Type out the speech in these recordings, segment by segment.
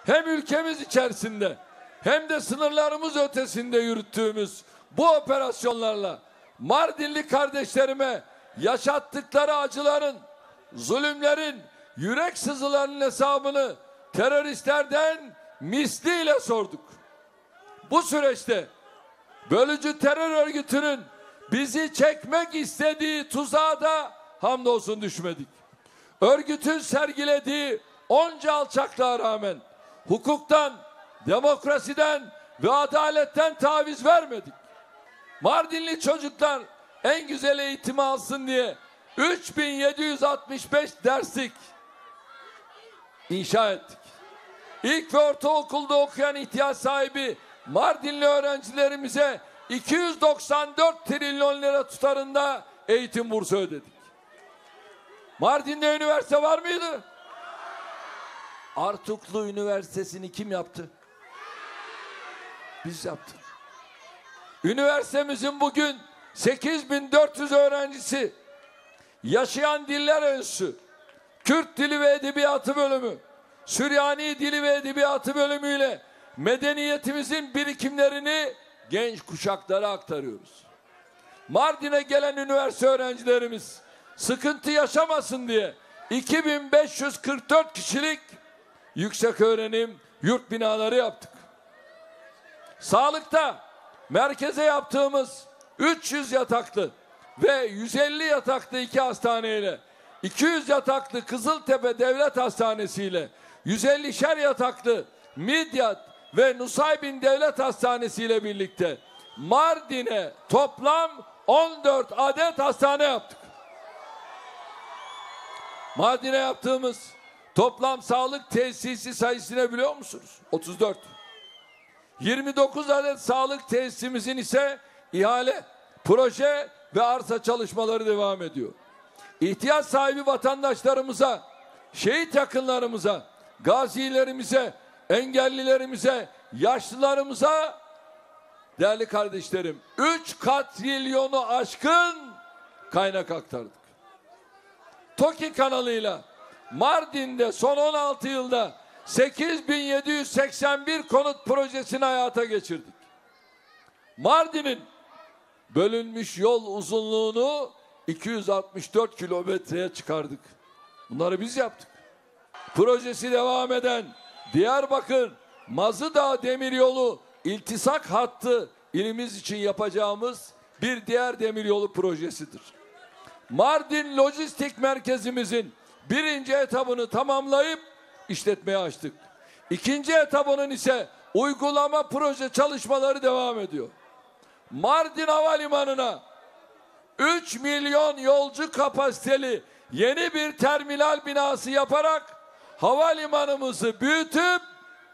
hem ülkemiz içerisinde hem de sınırlarımız ötesinde yürüttüğümüz bu operasyonlarla Mardinli kardeşlerime yaşattıkları acıların, zulümlerin, yürek sızılarının hesabını teröristlerden misliyle sorduk. Bu süreçte bölücü terör örgütünün bizi çekmek istediği tuzağa da hamdolsun düşmedik. Örgütün sergilediği onca alçaklığa rağmen hukuktan, demokrasiden ve adaletten taviz vermedik. Mardinli çocuklar en güzel eğitimi alsın diye 3765 derslik inşa ettik. İlk ve ortaokulda okuyan ihtiyaç sahibi Mardinli öğrencilerimize 294 trilyon lira tutarında eğitim bursu ödedik. Mardin'de üniversite var mıydı? Artuklu Üniversitesi'ni kim yaptı? Biz yaptık. Üniversitemizin bugün 8400 öğrencisi, Yaşayan Diller Enstitüsü, Kürt Dili ve Edebiyatı bölümü, Süryani Dili ve Edebiyatı bölümüyle medeniyetimizin birikimlerini genç kuşaklara aktarıyoruz. Mardin'e gelen üniversite öğrencilerimiz sıkıntı yaşamasın diye 2544 kişilik yüksek öğrenim yurt binaları yaptık. Sağlıkta merkeze yaptığımız 300 yataklı ve 150 yataklı 2 hastaneyle, 200 yataklı Kızıltepe Devlet Hastanesi ile 150'şer yataklı Midyat ve Nusaybin Devlet Hastanesi ile birlikte Mardin'e toplam 14 adet hastane yaptık. Mardin'e yaptığımız toplam sağlık tesisi sayısını biliyor musunuz? 34. 29 adet sağlık tesisimizin ise ihale, proje ve arsa çalışmaları devam ediyor. İhtiyaç sahibi vatandaşlarımıza, şehit yakınlarımıza, gazilerimize, engellilerimize, yaşlılarımıza, değerli kardeşlerim, 3 katrilyonu aşkın kaynak aktardık. TOKİ kanalıyla Mardin'de son 16 yılda 8781 konut projesini hayata geçirdik. Mardin'in bölünmüş yol uzunluğunu 264 kilometreye çıkardık. Bunları biz yaptık. Projesi devam eden Diyarbakır Mazıdağ Demiryolu iltisak hattı ilimiz için yapacağımız bir diğer demiryolu projesidir. Mardin Lojistik Merkezimizin birinci etabını tamamlayıp işletmeye açtık. İkinci etabının ise uygulama proje çalışmaları devam ediyor. Mardin Havalimanı'na 3 milyon yolcu kapasiteli yeni bir terminal binası yaparak havalimanımızı büyütüp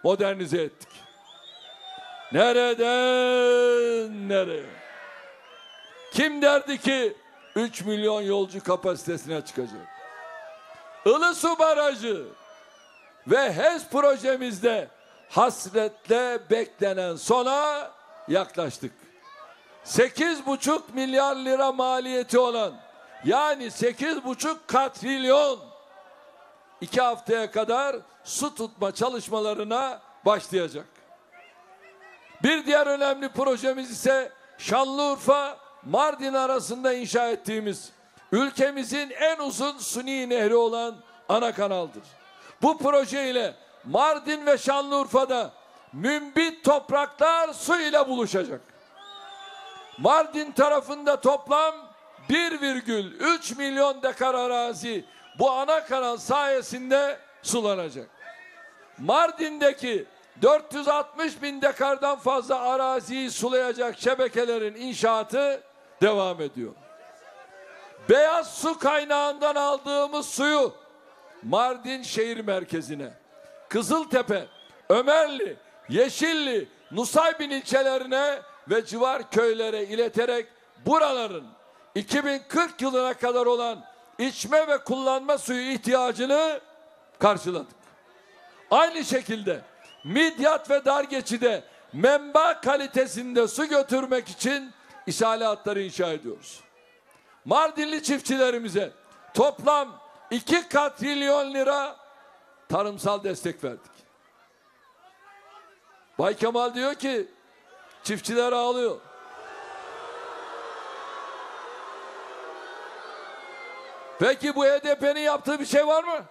modernize ettik. Nereden nereye? Kim derdi ki 3 milyon yolcu kapasitesine çıkacak? Ilısu Barajı ve HES projemizde hasretle beklenen sona yaklaştık. 8,5 milyar lira maliyeti olan, yani 8,5 katrilyon 2 haftaya kadar su tutma çalışmalarına başlayacak. Bir diğer önemli projemiz ise Şanlıurfa Mardin arasında inşa ettiğimiz ülkemizin en uzun suni nehri olan ana kanaldır. Bu projeyle Mardin ve Şanlıurfa'da mümbit topraklar su ile buluşacak. Mardin tarafında toplam 1,3 milyon dekar arazi bu ana kanal sayesinde sulanacak. Mardin'deki 460 bin dekardan fazla araziyi sulayacak şebekelerin inşaatı devam ediyor. Beyaz su kaynağından aldığımız suyu Mardin şehir merkezine, Kızıltepe, Ömerli, Yeşilli, Nusaybin ilçelerine ve civar köylere ileterek buraların 2040 yılına kadar olan içme ve kullanma suyu ihtiyacını karşıladık. Aynı şekilde Midyat ve Dargeçi'de menba kalitesinde su götürmek için ishale hatları inşa ediyoruz. Mardinli çiftçilerimize toplam 2 katrilyon lira tarımsal destek verdik. Bay Kemal diyor ki çiftçiler ağlıyor. Peki bu HDP'nin yaptığı bir şey var mı?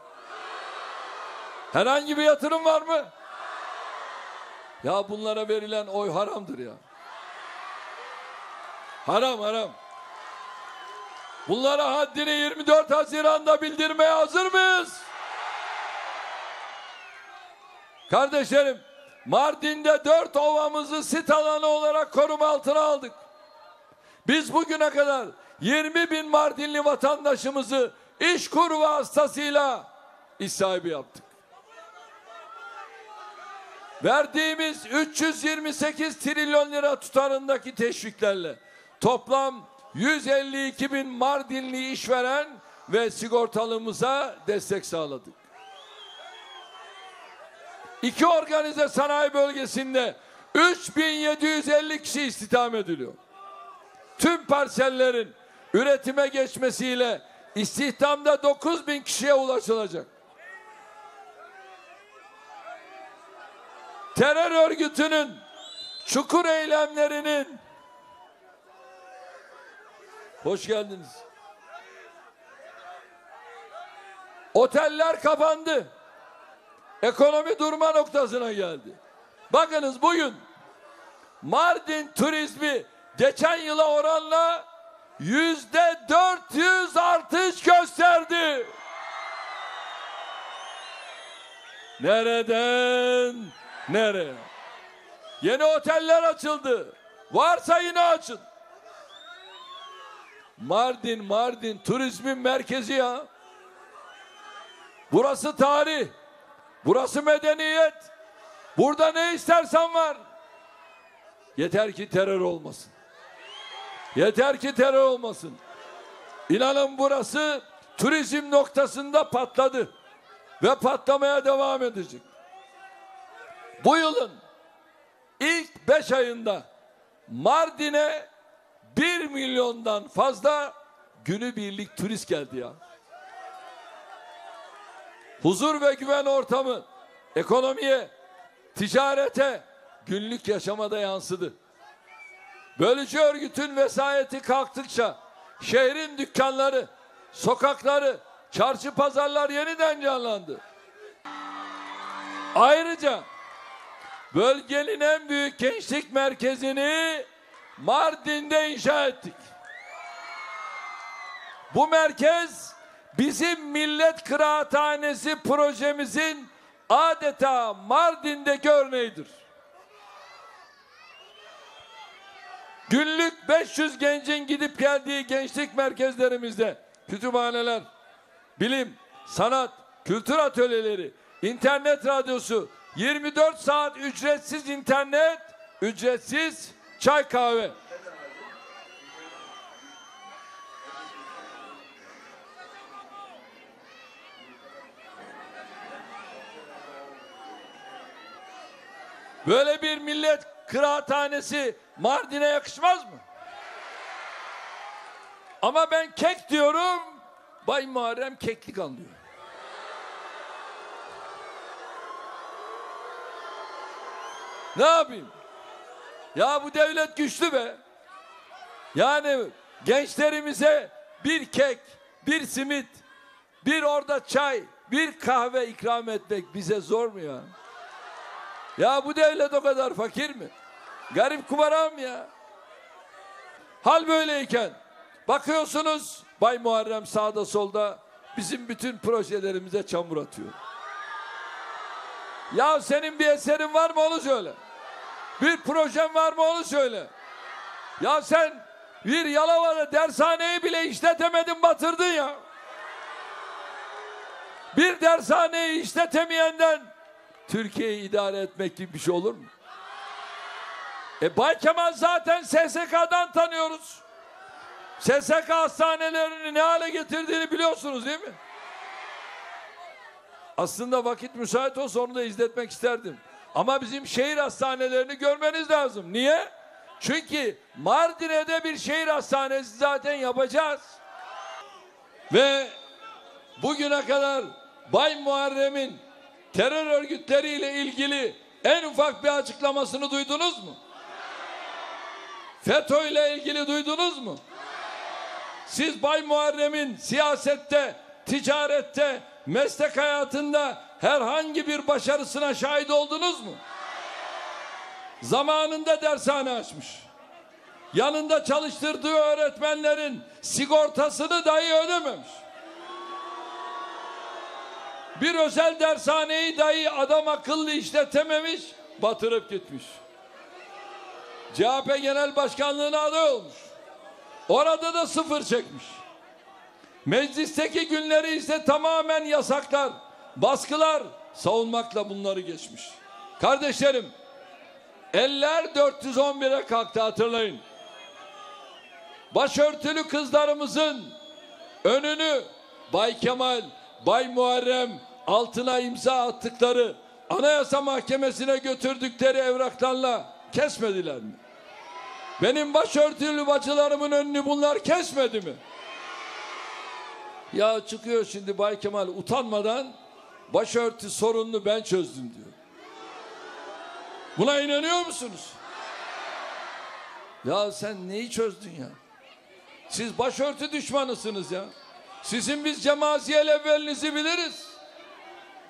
Herhangi bir yatırım var mı? Ya bunlara verilen oy haramdır ya. Haram haram. Bunlara haddini 24 Haziran'da bildirmeye hazır mıyız? Kardeşlerim, Mardin'de 4 ovamızı sit alanı olarak koruma altına aldık. Biz bugüne kadar 20.000 Mardinli vatandaşımızı İşkur vasıtasıyla iş sahibi yaptık. Verdiğimiz 328 trilyon lira tutarındaki teşviklerle toplam 152.000 Mardinli işveren ve sigortalımıza destek sağladık. 2 organize sanayi bölgesinde 3.750 kişi istihdam ediliyor. Tüm parsellerin üretime geçmesiyle istihdamda 9.000 kişiye ulaşılacak. Terör örgütünün çukur eylemlerinin hoş geldiniz. Oteller kapandı. Ekonomi durma noktasına geldi. Bakınız bugün Mardin turizmi geçen yıla oranla %400 artış gösterdi. Nereden nereye? Yeni oteller açıldı. Varsa yine açın. Mardin turizmin merkezi ya. Burası tarih. Burası medeniyet. Burada ne istersen var. Yeter ki terör olmasın. Yeter ki terör olmasın. İnanın burası turizm noktasında patladı. Ve patlamaya devam edecek. Bu yılın ilk 5 ayında Mardin'e 1 milyondan fazla günübirlik turist geldi ya. Huzur ve güven ortamı ekonomiye, ticarete, günlük yaşamada yansıdı. Bölücü örgütün vesayeti kalktıkça şehrin dükkanları, sokakları, çarşı pazarlar yeniden canlandı. Ayrıca bölgenin en büyük gençlik merkezini Mardin'de inşa ettik. Bu merkez bizim Millet Kıraathanesi projemizin adeta Mardin'deki örneğidir. Günlük 500 gencin gidip geldiği gençlik merkezlerimizde kütüphaneler, bilim, sanat, kültür atölyeleri, internet radyosu, 24 saat ücretsiz internet, ücretsiz çay kahve. Böyle bir millet kıraathanesi Mardin'e yakışmaz mı? Ama ben kek diyorum, Bay Muharrem keklik anlıyor. Ne yapayım? Ya bu devlet güçlü be. Yani gençlerimize bir kek, bir simit, bir orada çay, bir kahve ikram etmek bize zor mu ya? Ya bu devlet o kadar fakir mi? Garip kumaram ya. Hal böyleyken bakıyorsunuz Bay Muharrem sağda solda bizim bütün projelerimize çamur atıyor. Ya senin bir eserin var mı onu söyle. Bir projen var mı onu söyle. Ya sen bir Yalova'da dershaneyi bile işletemedin, batırdın ya. Bir dershaneyi işletemeyenden Türkiye'yi idare etmek gibi bir şey olur mu? Bay Kemal zaten SSK'dan tanıyoruz. SSK hastanelerini ne hale getirdiğini biliyorsunuz değil mi? Aslında vakit müsait olsa onu da izletmek isterdim. Ama bizim şehir hastanelerini görmeniz lazım. Niye? Çünkü Mardin'e de bir şehir hastanesi zaten yapacağız. Ve bugüne kadar Bay Muharrem'in terör örgütleriyle ilgili en ufak bir açıklamasını duydunuz mu? FETÖ ile ilgili duydunuz mu? Siz Bay Muharrem'in siyasette, ticarette, meslek hayatında herhangi bir başarısına şahit oldunuz mu? Zamanında dershane açmış. Yanında çalıştırdığı öğretmenlerin sigortasını dahi ödememiş. Bir özel dershaneyi dahi adam akıllı işletememiş, batırıp gitmiş. CHP Genel Başkanlığı'na aday olmuş. Orada da sıfır çekmiş. Meclisteki günleri ise tamamen yasaklar, baskılar savunmakla bunları geçmiş. Kardeşlerim, eller 411'e kalktı, hatırlayın. Başörtülü kızlarımızın önünü Bay Kemal, Bay Muharrem altına imza attıkları, Anayasa Mahkemesi'ne götürdükleri evraklarla kesmediler mi? Benim başörtülü bacılarımın önünü bunlar kesmedi mi? Ya çıkıyor şimdi Bay Kemal utanmadan başörtü sorununu ben çözdüm diyor. Buna inanıyor musunuz? Ya sen neyi çözdün ya? Siz başörtü düşmanısınız ya. Sizin biz cemaziyel evvelinizi biliriz.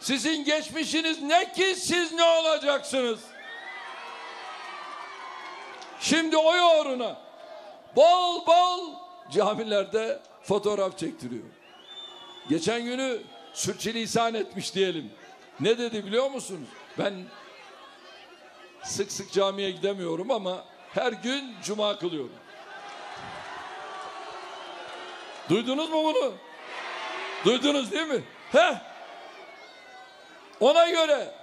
Sizin geçmişiniz ne ki siz ne olacaksınız? Şimdi oy uğruna bol bol camilerde fotoğraf çektiriyor. Geçen günü sürçülisan etmiş diyelim. Ne dedi biliyor musunuz? Ben sık sık camiye gidemiyorum ama her gün cuma kılıyorum. Duydunuz mu bunu? Duydunuz değil mi? Ona göre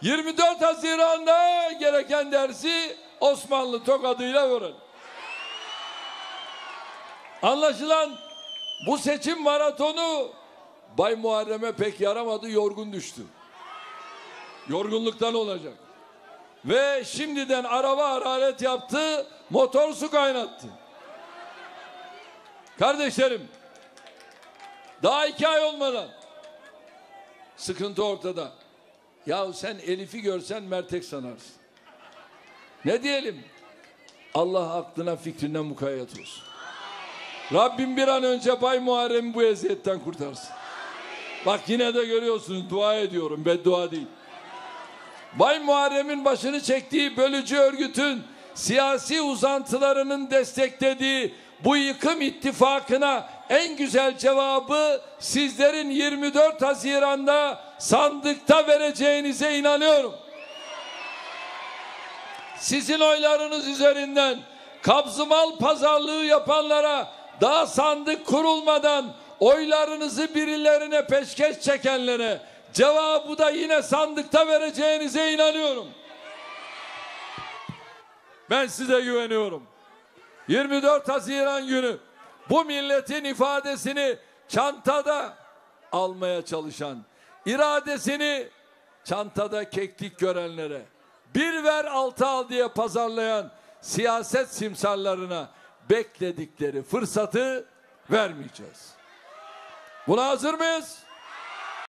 24 Haziran'da gereken dersi Osmanlı tokadıyla verelim. Anlaşılan bu seçim maratonu Bay Muharrem'e pek yaramadı, yorgun düştü. Yorgunluktan olacak. Ve şimdiden araba hararet yaptı, motor su kaynattı. Kardeşlerim, daha 2 ay olmadan sıkıntı ortada. Yahu sen Elif'i görsen mertek sanarsın. Ne diyelim? Allah aklına fikrine mukayyet olsun. Rabbim bir an önce Bay Muharrem'i bu eziyetten kurtarsın. Bak yine de görüyorsunuz, dua ediyorum, beddua değil. Bay Muharrem'in başını çektiği bölücü örgütün siyasi uzantılarının desteklediği bu yıkım ittifakına en güzel cevabı sizlerin 24 Haziran'da sandıkta vereceğinize inanıyorum. Sizin oylarınız üzerinden kabzımal pazarlığı yapanlara, daha sandık kurulmadan oylarınızı birilerine peşkeş çekenlere cevabı da yine sandıkta vereceğinize inanıyorum. Ben size güveniyorum. 24 Haziran günü bu milletin ifadesini çantada almaya çalışan, iradesini çantada keklik görenlere, bir ver 6 al diye pazarlayan siyaset simsarlarına bekledikleri fırsatı vermeyeceğiz. Buna hazır mıyız?